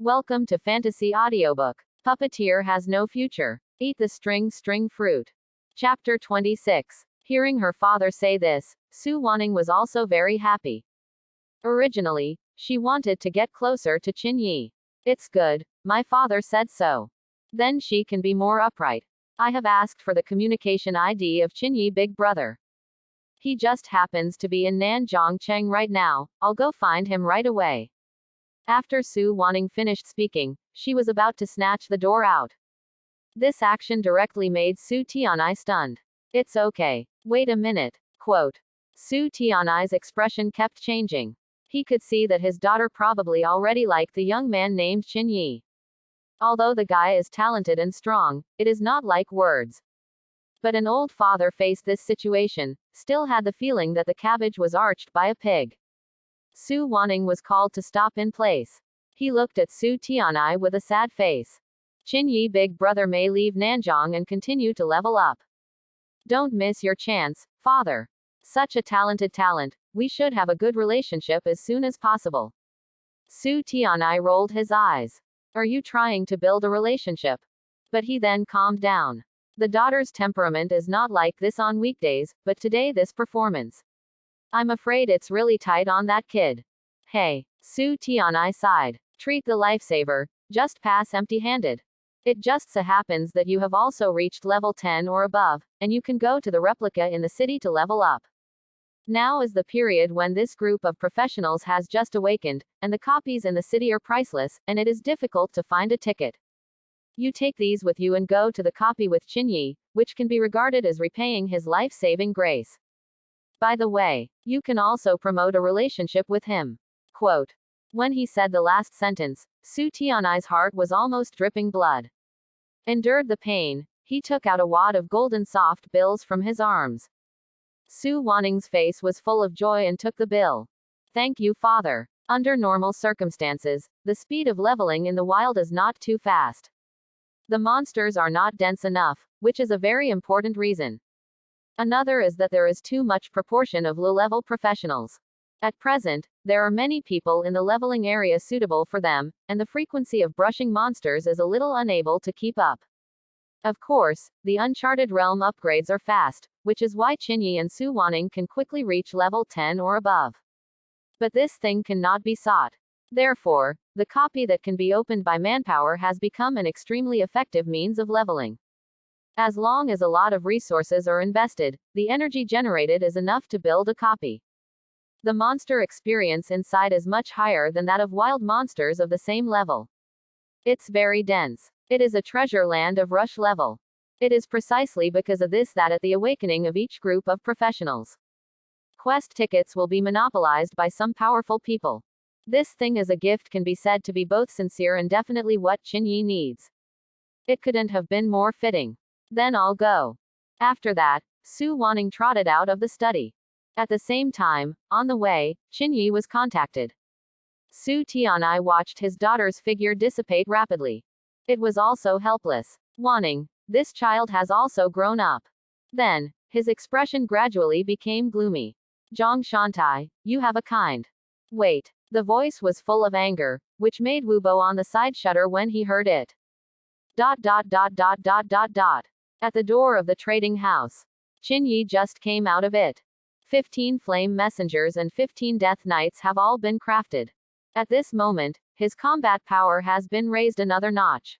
Welcome to Fantasy Audiobook. Puppeteer has no future. Eat the string fruit. Chapter 26. Hearing her father say this, Su Wanning was also very happy. Originally, she wanted to get closer to Qin Yi. It's good, my father said so. Then she can be more upright. I have asked for the communication ID of Qin Yi big brother. He just happens to be in Nanjiangcheng right now, I'll go find him right away. After Su Wanning finished speaking, she was about to snatch the door out. This action directly made Su Tianai stunned. It's okay. Wait a minute. Quote. Su Tianai's expression kept changing. He could see that his daughter probably already liked the young man named Qin Yi. Although the guy is talented and strong, it is not like words. But an old father faced this situation, still had the feeling that the cabbage was arched by a pig. Su Wanning was called to stop in place. He looked at Su Tianai with a sad face. Qin Yi big brother may leave Nanjiang and continue to level up. Don't miss your chance, father. Such a talented talent, we should have a good relationship as soon as possible. Su Tianai rolled his eyes. Are you trying to build a relationship? But he then calmed down. The daughter's temperament is not like this on weekdays, but today this performance. I'm afraid it's really tight on that kid. Hey, Su Tianai sighed. Treat the lifesaver, just pass empty-handed. It just so happens that you have also reached level 10 or above, and you can go to the replica in the city to level up. Now is the period when this group of professionals has just awakened, and the copies in the city are priceless, and it is difficult to find a ticket. You take these with you and go to the copy with Qin Yi, which can be regarded as repaying his life-saving grace. By the way, you can also promote a relationship with him. Quote. When he said the last sentence, Su Tianai's heart was almost dripping blood. Endured the pain, he took out a wad of golden soft bills from his arms. Su Wanning's face was full of joy and took the bill. Thank you, father. Under normal circumstances, the speed of leveling in the wild is not too fast. The monsters are not dense enough, which is a very important reason. Another is that there is too much proportion of low-level professionals. At present, there are many people in the leveling area suitable for them, and the frequency of brushing monsters is a little unable to keep up. Of course, the Uncharted Realm upgrades are fast, which is why Qin Yi and Su Wanning can quickly reach level 10 or above. But this thing cannot be sought. Therefore, the copy that can be opened by manpower has become an extremely effective means of leveling. As long as a lot of resources are invested, the energy generated is enough to build a copy. The monster experience inside is much higher than that of wild monsters of the same level. It's very dense. It is a treasure land of rush level. It is precisely because of this that at the awakening of each group of professionals, quest tickets will be monopolized by some powerful people. This thing as a gift can be said to be both sincere and definitely what Qin Yi needs. It couldn't have been more fitting. Then I'll go. After that, Su Wanning trotted out of the study. At the same time, on the way, Qin Yi was contacted. Su Tianai watched his daughter's figure dissipate rapidly. It was also helpless. Wanning, this child has also grown up. Then, his expression gradually became gloomy. Zhang Shantai, you have a kind. Wait. The voice was full of anger, which made Wubo on the side shudder when he heard it. ... At the door of the trading house. Qin Yi just came out of it. 15 flame messengers and 15 death knights have all been crafted. At this moment, his combat power has been raised another notch.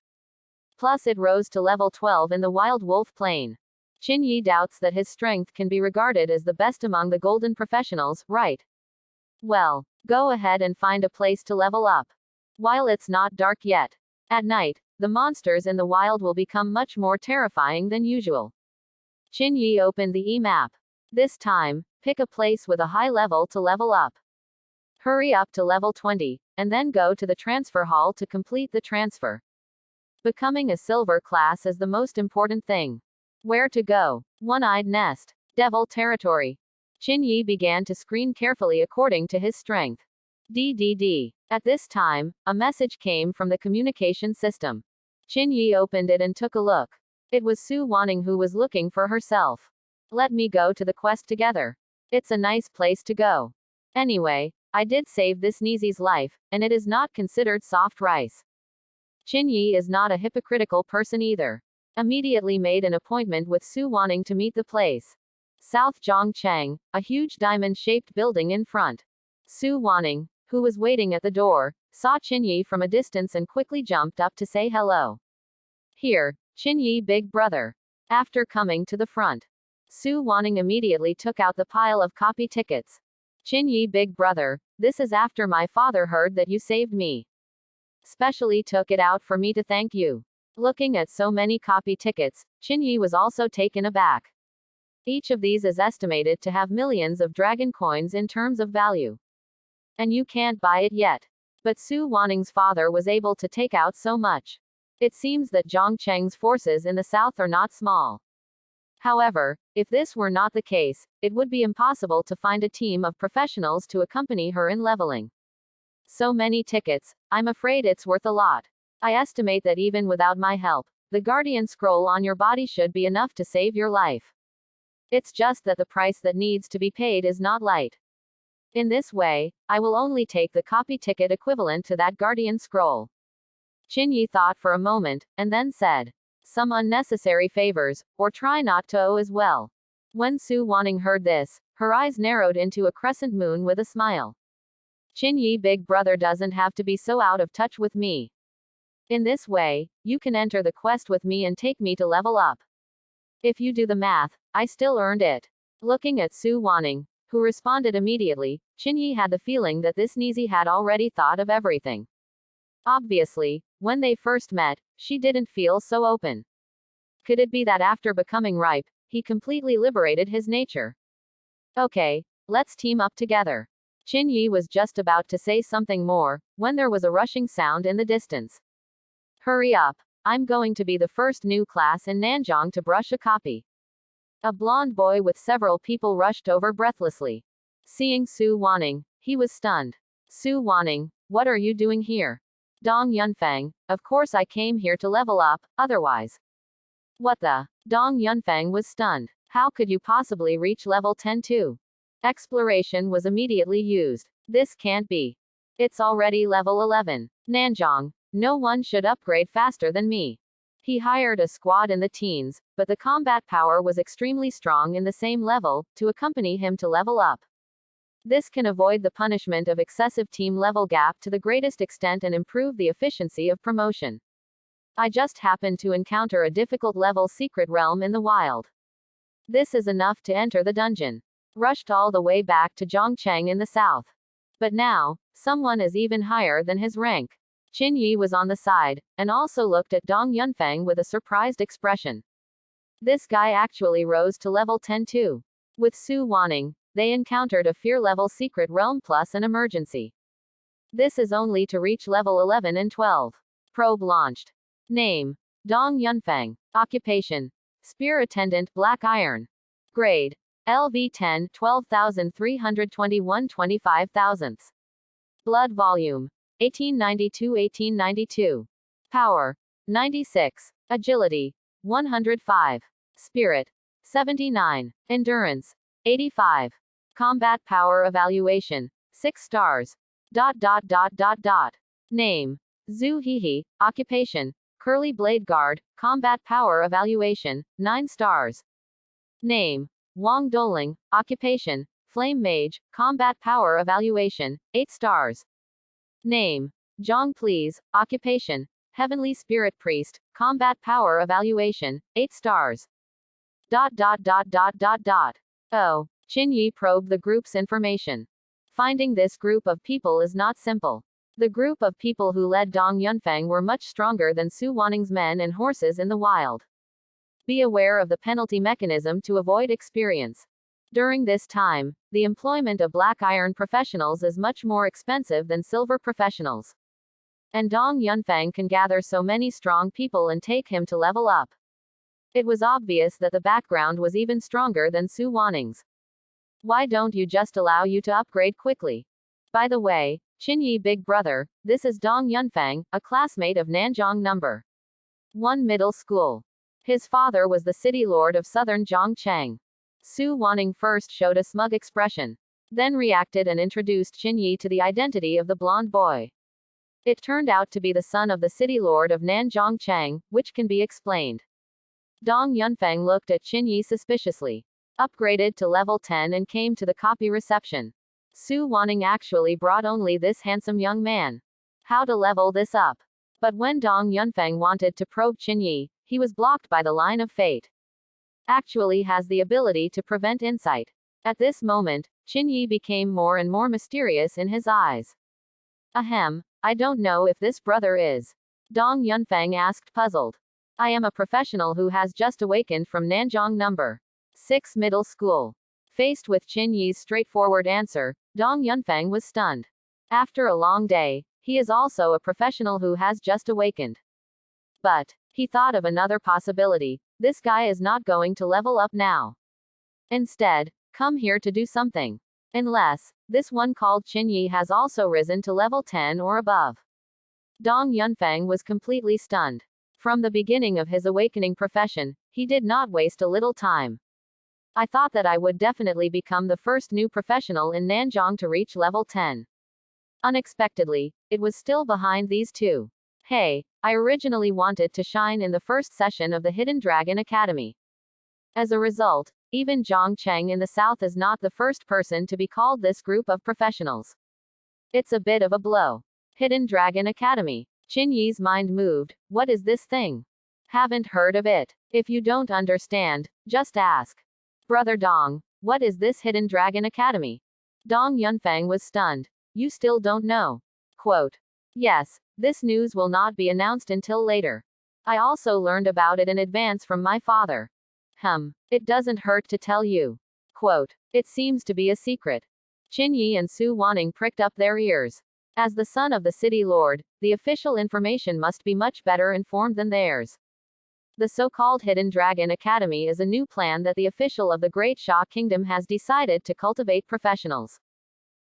Plus it rose to level 12 in the Wild Wolf Plain. Qin Yi doubts that his strength can be regarded as the best among the golden professionals, right? Well, go ahead and find a place to level up. While it's not dark yet. At night, the monsters in the wild will become much more terrifying than usual. Qin Yi opened the e-map. This time, pick a place with a high level to level up. Hurry up to level 20, and then go to the transfer hall to complete the transfer. Becoming a silver class is the most important thing. Where to go? One-eyed nest. Devil territory. Qin Yi began to screen carefully according to his strength. DDD. At this time, a message came from the communication system. Qin Yi opened it and took a look. It was Su Wanning who was looking for herself. Let me go to the quest together. It's a nice place to go. Anyway, I did save this Nizi's life, and it is not considered soft rice. Yi is not a hypocritical person either. Immediately made an appointment with Su Wanning to meet the place. South Zhongcheng, a huge diamond-shaped building in front. Su Wanning, who was waiting at the door, saw Yi from a distance and quickly jumped up to say hello. Here, Yi, big brother. After coming to the front, Su Wanning immediately took out the pile of copy tickets. Yi, big brother, this is after my father heard that you saved me. Specially took it out for me to thank you. Looking at so many copy tickets, Yi was also taken aback. Each of these is estimated to have millions of dragon coins in terms of value. And you can't buy it yet. But Su Wanning's father was able to take out so much. It seems that Zhongcheng's forces in the south are not small. However, if this were not the case, it would be impossible to find a team of professionals to accompany her in leveling. So many tickets, I'm afraid it's worth a lot. I estimate that even without my help, the guardian scroll on your body should be enough to save your life. It's just that the price that needs to be paid is not light. In this way, I will only take the copy ticket equivalent to that guardian scroll. Yi thought for a moment, and then said, some unnecessary favors, or try not to owe as well. When Su Wanning heard this, her eyes narrowed into a crescent moon with a smile. Yi, big brother doesn't have to be so out of touch with me. In this way, you can enter the quest with me and take me to level up. If you do the math, I still earned it. Looking at Su Wanning, who responded immediately, Yi had the feeling that this Nizi had already thought of everything. Obviously, when they first met, she didn't feel so open. Could it be that after becoming ripe, he completely liberated his nature? Okay, let's team up together. Yi was just about to say something more, when there was a rushing sound in the distance. Hurry up. I'm going to be the first new class in Nanjong to brush a copy. A blonde boy with several people rushed over breathlessly. Seeing Su Wanning, he was stunned. Su Wanning, what are you doing here? Dong Yunfang, of course I came here to level up, otherwise. What the? Dong Yunfang was stunned. How could you possibly reach level 10 too? Exploration was immediately used. This can't be. It's already level 11. Nanjong, no one should upgrade faster than me. He hired a squad in the teens, but the combat power was extremely strong in the same level, to accompany him to level up. This can avoid the punishment of excessive team level gap to the greatest extent and improve the efficiency of promotion. I just happened to encounter a difficult level secret realm in the wild. This is enough to enter the dungeon. Rushed all the way back to Zhongcheng in the south. But now, someone is even higher than his rank. Yi was on the side, and also looked at Dong Yunfang with a surprised expression. This guy actually rose to level 10 too. With Su Wanning, they encountered a fear level secret realm plus an emergency. This is only to reach level 11 and 12. Probe launched. Name: Dong Yunfang. Occupation: Spear Attendant Black Iron. Grade: LV10 12,321 25,000. Blood volume: 1892. Power: 96. Agility: 105. Spirit: 79. Endurance: 85. Combat power evaluation: 6 stars. Name: Zhu Hehe. Occupation: Curly Blade Guard. Combat power evaluation: 9 stars. Name: Wang Doling. Occupation: Flame Mage. Combat power evaluation: 8 stars. Name: Zhang Please. Occupation: Heavenly Spirit Priest. Combat power evaluation: 8 stars. Oh. Yi probed the group's information. Finding this group of people is not simple. The group of people who led Dong Yunfang were much stronger than Su Wanning's men and horses in the wild. Be aware of the penalty mechanism to avoid experience. During this time, the employment of black iron professionals is much more expensive than silver professionals. And Dong Yunfang can gather so many strong people and take him to level up. It was obvious that the background was even stronger than Su Wanning's. Why don't you just allow you to upgrade quickly? By the way, Yi, big brother, this is Dong Yunfang, a classmate of Nanjong No. 1 Middle School. His father was the city lord of southern Zhongcheng. Su Wanning first showed a smug expression, then reacted and introduced Yi to the identity of the blonde boy. It turned out to be the son of the city lord of Nanzhong Chang, which can be explained. Dong Yunfeng looked at Qin Yi suspiciously. Upgraded to level 10 and came to the copy reception. Su Wanning actually brought only this handsome young man. How to level this up? But when Dong Yunfeng wanted to probe Qin Yi, he was blocked by the line of fate. Actually has the ability to prevent insight. At this moment, Qin Yi became more and more mysterious in his eyes. Ahem, I don't know if this brother is. Dong Yunfeng asked puzzled. I am a professional who has just awakened from Nanzhong number 6 middle school. Faced with Qin Yi's straightforward answer, Dong Yunfeng was stunned. After a long day, he is also a professional who has just awakened. But, he thought of another possibility, this guy is not going to level up now. Instead, come here to do something. Unless, this one called Qin Yi has also risen to level 10 or above. Dong Yunfeng was completely stunned. From the beginning of his awakening profession, he did not waste a little time. I thought that I would definitely become the first new professional in Nanzhong to reach level 10. Unexpectedly, it was still behind these two. Hey, I originally wanted to shine in the first session of the Hidden Dragon Academy. As a result, even Zhang Cheng in the south is not the first person to be called this group of professionals. It's a bit of a blow. Hidden Dragon Academy. Qin Yi's mind moved. What is this thing? Haven't heard of it. If you don't understand, just ask. Brother Dong, what is this Hidden Dragon Academy? Dong Yunfeng was stunned. You still don't know. Quote. Yes, this news will not be announced until later. I also learned about it in advance from my father. It doesn't hurt to tell you. Quote. It seems to be a secret. Qin Yi and Su Wanning pricked up their ears. As the son of the city lord, the official information must be much better informed than theirs. The so-called Hidden Dragon Academy is a new plan that the official of the Great Sha Kingdom has decided to cultivate professionals.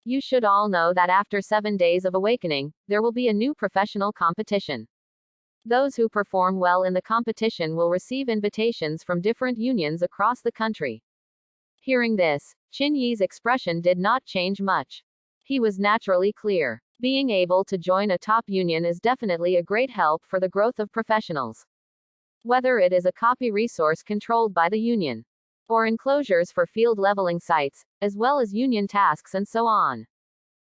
You should all know that after 7 days of awakening, there will be a new professional competition. Those who perform well in the competition will receive invitations from different unions across the country. Hearing this, Qin Yi's expression did not change much. He was naturally clear. Being able to join a top union is definitely a great help for the growth of professionals. Whether it is a copy resource controlled by the union, or enclosures for field leveling sites, as well as union tasks and so on.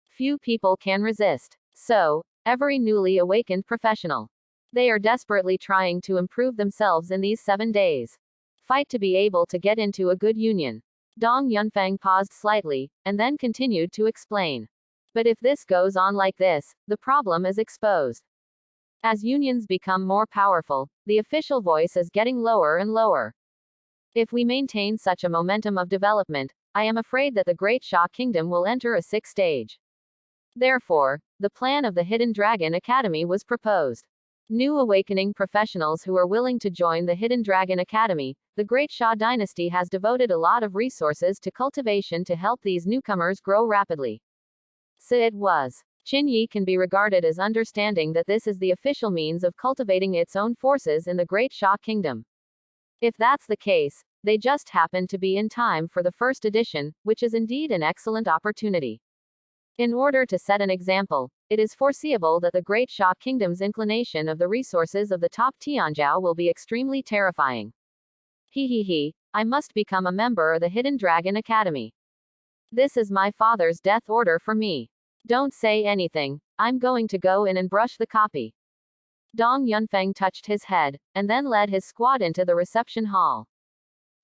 Few people can resist. So, every newly awakened professional. They are desperately trying to improve themselves in these 7 days. Fight to be able to get into a good union. Dong Yunfeng paused slightly, and then continued to explain. But if this goes on like this, the problem is exposed. As unions become more powerful, the official voice is getting lower and lower. If we maintain such a momentum of development, I am afraid that the Great Sha Kingdom will enter a 6th stage. Therefore, the plan of the Hidden Dragon Academy was proposed. New awakening professionals who are willing to join the Hidden Dragon Academy, the Great Sha dynasty has devoted a lot of resources to cultivation to help these newcomers grow rapidly. So it was. Qin Yi can be regarded as understanding that this is the official means of cultivating its own forces in the Great Sha Kingdom. If that's the case, they just happen to be in time for the first edition, which is indeed an excellent opportunity. In order to set an example, it is foreseeable that the Great Sha Kingdom's inclination of the resources of the top Tianzhou will be extremely terrifying. I must become a member of the Hidden Dragon Academy. This is my father's death order for me. Don't say anything, I'm going to go in and brush the copy. Dong Yunfeng touched his head, and then led his squad into the reception hall.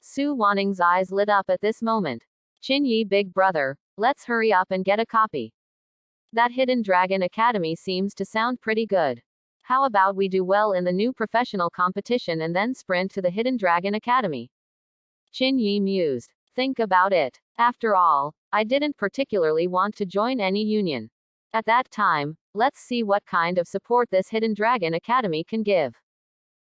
Su Wanning's eyes lit up at this moment. Qin Yi, big brother, let's hurry up and get a copy. That Hidden Dragon Academy seems to sound pretty good. How about we do well in the new professional competition and then sprint to the Hidden Dragon Academy? Qin Yi mused. Think about it. After all, I didn't particularly want to join any union. At that time, let's see what kind of support this Hidden Dragon Academy can give.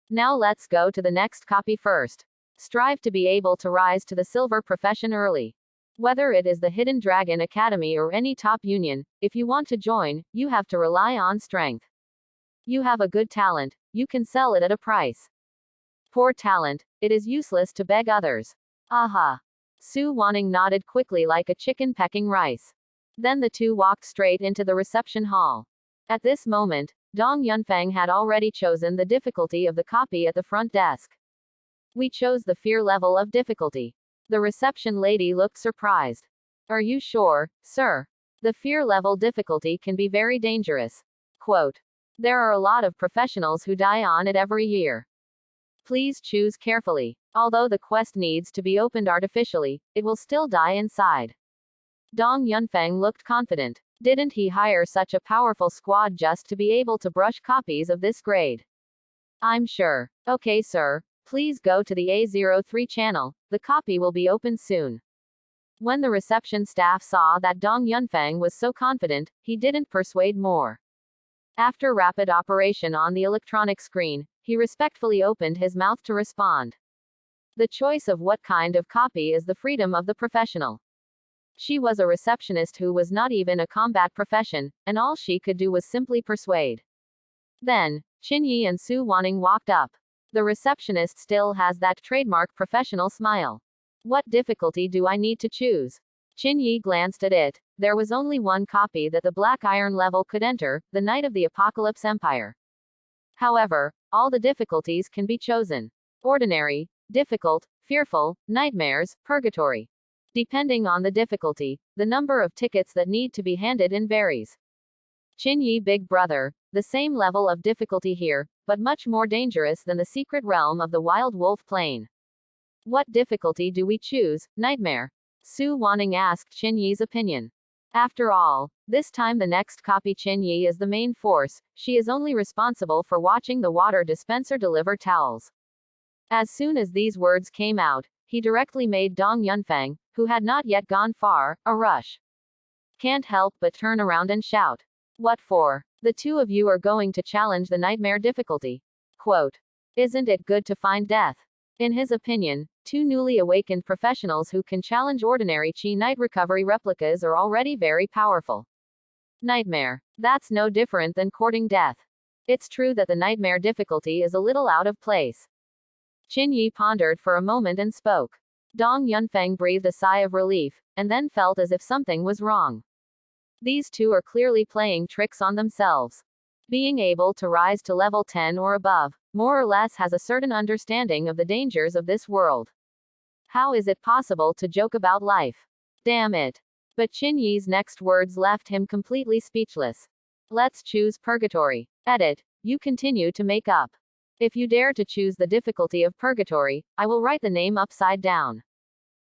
Now let's go to the next copy first. Strive to be able to rise to the silver profession early. Whether it is the Hidden Dragon Academy or any top union, if you want to join, you have to rely on strength. You have a good talent, you can sell it at a price. Poor talent, it is useless to beg others. Aha. Su Wanning nodded quickly like a chicken pecking rice. Then the two walked straight into the reception hall. At this moment, Dong Yunfang had already chosen the difficulty of the copy at the front desk. We chose the fear level of difficulty. The reception lady looked surprised. Are you sure, sir? The fear level difficulty can be very dangerous. Quote. There are a lot of professionals who die on it every year. Please choose carefully. Although the quest needs to be opened artificially, it will still die inside. Dong Yunfeng looked confident. Didn't he hire such a powerful squad just to be able to brush copies of this grade? I'm sure. Okay, sir. Please go to the A03 channel. The copy will be opened soon. When the reception staff saw that Dong Yunfeng was so confident, he didn't persuade more. After rapid operation on the electronic screen, he respectfully opened his mouth to respond. The choice of what kind of copy is the freedom of the professional. She was a receptionist who was not even a combat profession, and all she could do was simply persuade. Then, Qin Yi and Su Wanning walked up. The receptionist still has that trademark professional smile. What difficulty do I need to choose? Qin Yi glanced at it. There was only one copy that the Black Iron level could enter, the Knight of the Apocalypse Empire. However, all the difficulties can be chosen. Ordinary, difficult, fearful, nightmares, purgatory. Depending on the difficulty, the number of tickets that need to be handed in varies. Qin Yi Big Brother, the same level of difficulty here, but much more dangerous than the secret realm of the Wild Wolf Plain. What difficulty do we choose, Nightmare? Su Wanning asked Qin Yi's opinion. After all, this time the next copy Qin Yi is the main force, she is only responsible for watching the water dispenser deliver towels. As soon as these words came out, he directly made Dong Yunfang, who had not yet gone far, a rush. Can't help but turn around and shout. What for? The two of you are going to challenge the nightmare difficulty. Quote. Isn't it good to find death? In his opinion, two newly awakened professionals who can challenge ordinary Chi Knight recovery replicas are already very powerful. Nightmare. That's no different than courting death. It's true that the nightmare difficulty is a little out of place. Qin Yi pondered for a moment and spoke. Dong Yunfeng breathed a sigh of relief, and then felt as if something was wrong. These two are clearly playing tricks on themselves. Being able to rise to level 10 or above, more or less has a certain understanding of the dangers of this world. How is it possible to joke about life? Damn it. But Qin Yi's next words left him completely speechless. Let's choose purgatory. Edit. You continue to make up. If you dare to choose the difficulty of purgatory, I will write the name upside down.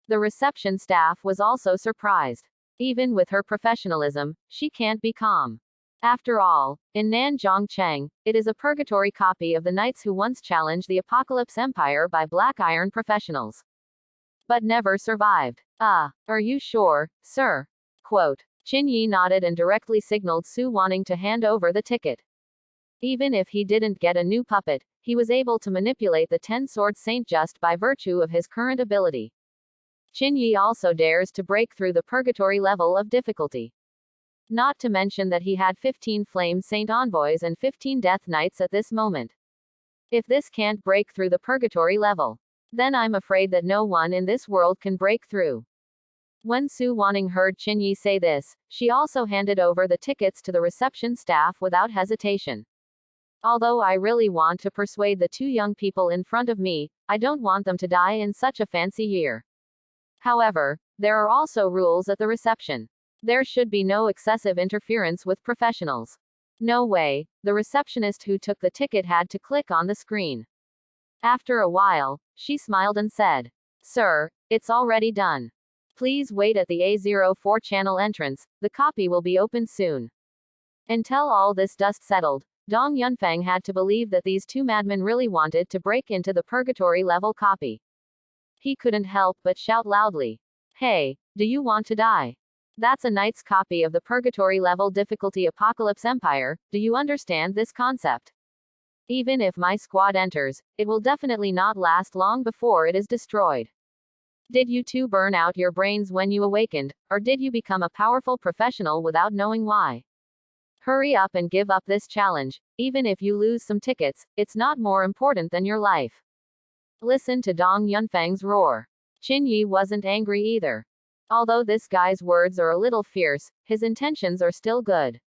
The reception staff was also surprised. Even with her professionalism, she can't be calm. After all, in Nanzhong Cheng, it is a purgatory copy of the knights who once challenged the Apocalypse Empire by Black Iron professionals. But never survived. Are you sure, sir? Quote. Qin Yi nodded and directly signaled Su Wanning to hand over the ticket. Even if he didn't get a new puppet, he was able to manipulate the Ten-Sword Saint just by virtue of his current ability. Qin Yi also dares to break through the purgatory level of difficulty. Not to mention that he had 15 Flame Saint envoys and 15 Death Knights at this moment. If this can't break through the purgatory level, then I'm afraid that no one in this world can break through. When Su Wanning heard Qin Yi say this, she also handed over the tickets to the reception staff without hesitation. Although I really want to persuade the two young people in front of me, I don't want them to die in such a fancy year. However, there are also rules at the reception. There should be no excessive interference with professionals. No way, the receptionist who took the ticket had to click on the screen. After a while, she smiled and said, Sir, it's already done. Please wait at the A04 channel entrance, the copy will be opened soon. Until all this dust settled, Dong Yunfeng had to believe that these two madmen really wanted to break into the purgatory level copy. He couldn't help but shout loudly. Hey, do you want to die? That's a knight's copy of the purgatory level difficulty Apocalypse Empire, do you understand this concept? Even if my squad enters, it will definitely not last long before it is destroyed. Did you two burn out your brains when you awakened, or did you become a powerful professional without knowing why? Hurry up and give up this challenge. Even if you lose some tickets, it's not more important than your life. Listen to Dong Yunfeng's roar. Qin Yi wasn't angry either. Although this guy's words are a little fierce, his intentions are still good.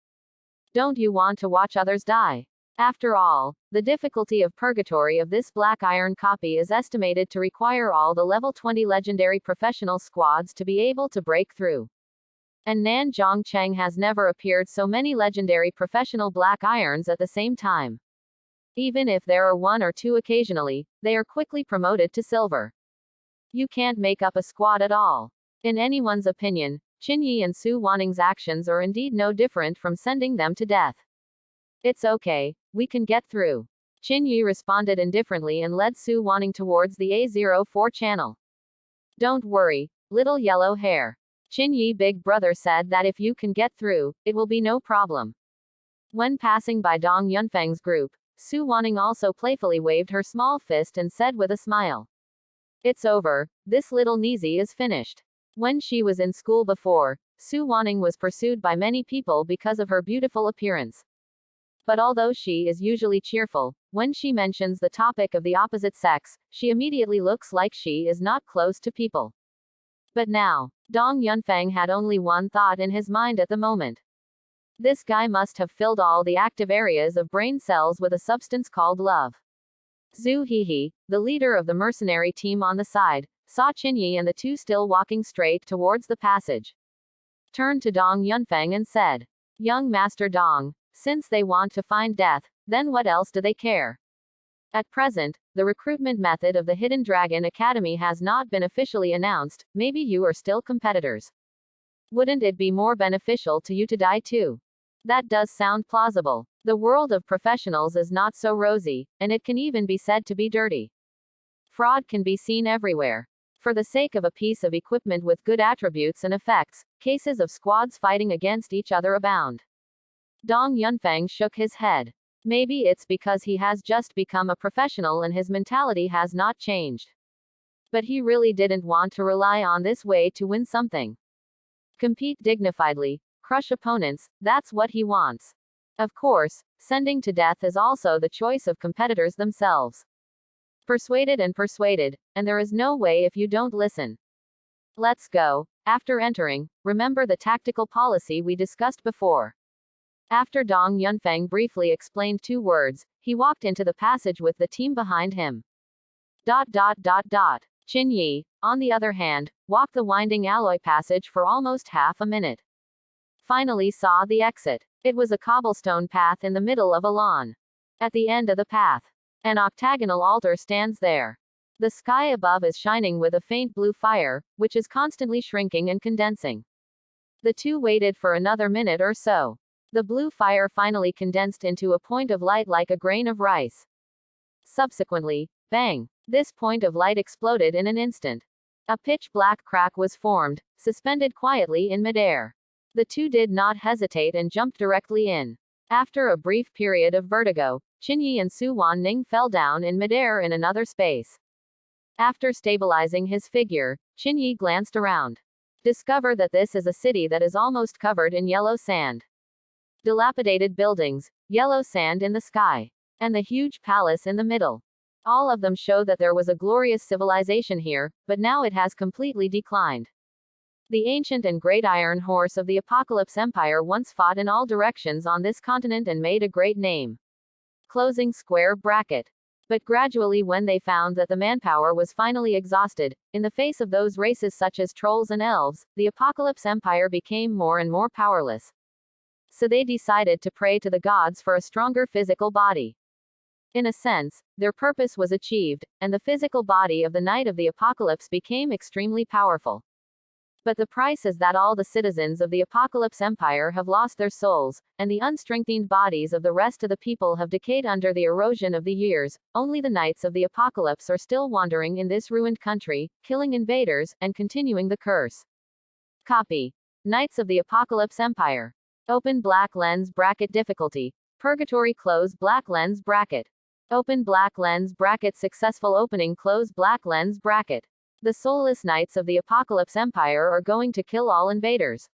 Don't you want to watch others die? After all, the difficulty of purgatory of this black iron copy is estimated to require all the level 20 legendary professional squads to be able to break through. And Nan Zhongcheng has never appeared so many legendary professional black irons at the same time. Even if there are one or two occasionally, they are quickly promoted to silver. You can't make up a squad at all. In anyone's opinion, Qinyi and Su Wanning's actions are indeed no different from sending them to death. It's okay, we can get through. Qinyi responded indifferently and led Su Wanning towards the A04 channel. Don't worry, little yellow hair. Qinyi big brother said that if you can get through, it will be no problem. When passing by Dong Yunfeng's group, Su Wanning also playfully waved her small fist and said with a smile. It's over, this little Nizi is finished. When she was in school before, Su Wanning was pursued by many people because of her beautiful appearance. But although she is usually cheerful, when she mentions the topic of the opposite sex, she immediately looks like she is not close to people. But now, Dong Yunfeng had only one thought in his mind at the moment. This guy must have filled all the active areas of brain cells with a substance called love. Zhu Hehe, the leader of the mercenary team on the side, saw Qinyi and the two still walking straight towards the passage. Turned to Dong Yunfeng and said, Young Master Dong, since they want to find death, then what else do they care? At present, the recruitment method of the Hidden Dragon Academy has not been officially announced, maybe you are still competitors. Wouldn't it be more beneficial to you to die too? That does sound plausible. The world of professionals is not so rosy, and it can even be said to be dirty. Fraud can be seen everywhere. For the sake of a piece of equipment with good attributes and effects, cases of squads fighting against each other abound. Dong Yunfeng shook his head. Maybe it's because he has just become a professional and his mentality has not changed. But he really didn't want to rely on this way to win something. Compete dignifiedly, crush opponents, that's what he wants. Of course, sending to death is also the choice of competitors themselves. Persuaded, and there is no way if you don't listen. Let's go. After entering, remember the tactical policy we discussed before. After Dong Yunfeng briefly explained 2 words, he walked into the passage with the team behind him. Qinyi, on the other hand, walked the winding alloy passage for almost half a minute. Finally saw the exit. It was a cobblestone path in the middle of a lawn. At the end of the path, an octagonal altar stands there. The sky above is shining with a faint blue fire, which is constantly shrinking and condensing. The two waited for another minute or so. The blue fire finally condensed into a point of light like a grain of rice. Subsequently, bang! This point of light exploded in an instant. A pitch-black crack was formed, suspended quietly in midair. The two did not hesitate and jumped directly in. After a brief period of vertigo, Qinyi and Su Wanning fell down in midair in another space. After stabilizing his figure, Qinyi glanced around. Discover that this is a city that is almost covered in yellow sand. Dilapidated buildings, yellow sand in the sky, and the huge palace in the middle. All of them show that there was a glorious civilization here, but now it has completely declined. The ancient and great Iron Horse of the Apocalypse Empire once fought in all directions on this continent and made a great name. Closing square bracket. But gradually when they found that the manpower was finally exhausted, in the face of those races such as trolls and elves, the Apocalypse Empire became more and more powerless. So they decided to pray to the gods for a stronger physical body. In a sense, their purpose was achieved, and the physical body of the Knight of the Apocalypse became extremely powerful. But the price is that all the citizens of the Apocalypse Empire have lost their souls, and the unstrengthened bodies of the rest of the people have decayed under the erosion of the years. Only the Knights of the Apocalypse are still wandering in this ruined country, killing invaders, and continuing the curse. Copy. Knights of the Apocalypse Empire. Open black lens bracket difficulty. Purgatory close black lens bracket. Open black lens bracket successful opening close black lens bracket. The soulless Knights of the Apocalypse Empire are going to kill all invaders.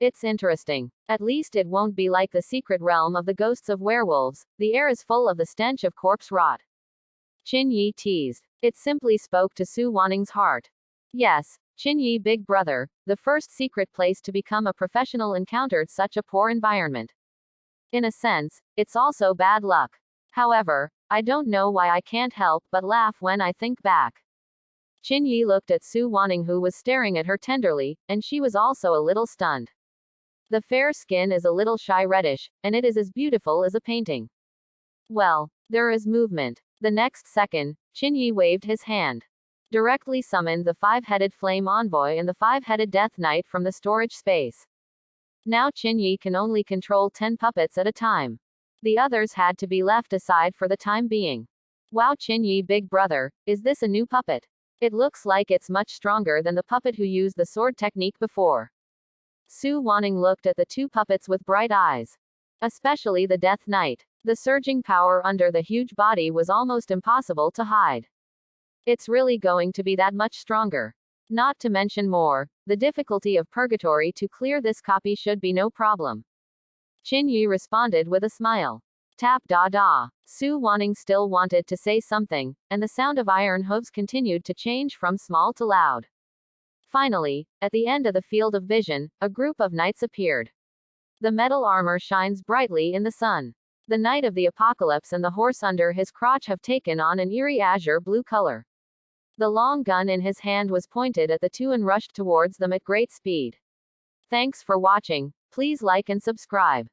It's interesting. At least it won't be like the secret realm of the ghosts of werewolves. The air is full of the stench of corpse rot. Qinyi teased. It simply spoke to Su Wanning's heart. Yes, Qinyi big brother, the first secret place to become a professional encountered such a poor environment. In a sense, it's also bad luck. However, I don't know why I can't help but laugh when I think back. Qinyi looked at Su Wanning, who was staring at her tenderly, and she was also a little stunned. The fair skin is a little shy reddish, and it is as beautiful as a painting. Well, there is movement. The next second, Qinyi waved his hand. Directly summoned the five-headed flame envoy and the five-headed death knight from the storage space. Now Qinyi can only control 10 puppets at a time. The others had to be left aside for the time being. Wow, Qinyi big brother, is this a new puppet? It looks like it's much stronger than the puppet who used the sword technique before. Su Wanning looked at the two puppets with bright eyes. Especially the Death Knight. The surging power under the huge body was almost impossible to hide. It's really going to be that much stronger. Not to mention more, the difficulty of purgatory to clear this copy should be no problem. Qinyi responded with a smile. Tap da da. Su Wanning still wanted to say something, and the sound of iron hooves continued to change from small to loud. Finally, at the end of the field of vision, a group of knights appeared. The metal armor shines brightly in the sun. The Knight of the Apocalypse and the horse under his crotch have taken on an eerie azure blue color. The long gun in his hand was pointed at the two and rushed towards them at great speed. Thanks for watching. Please like and subscribe.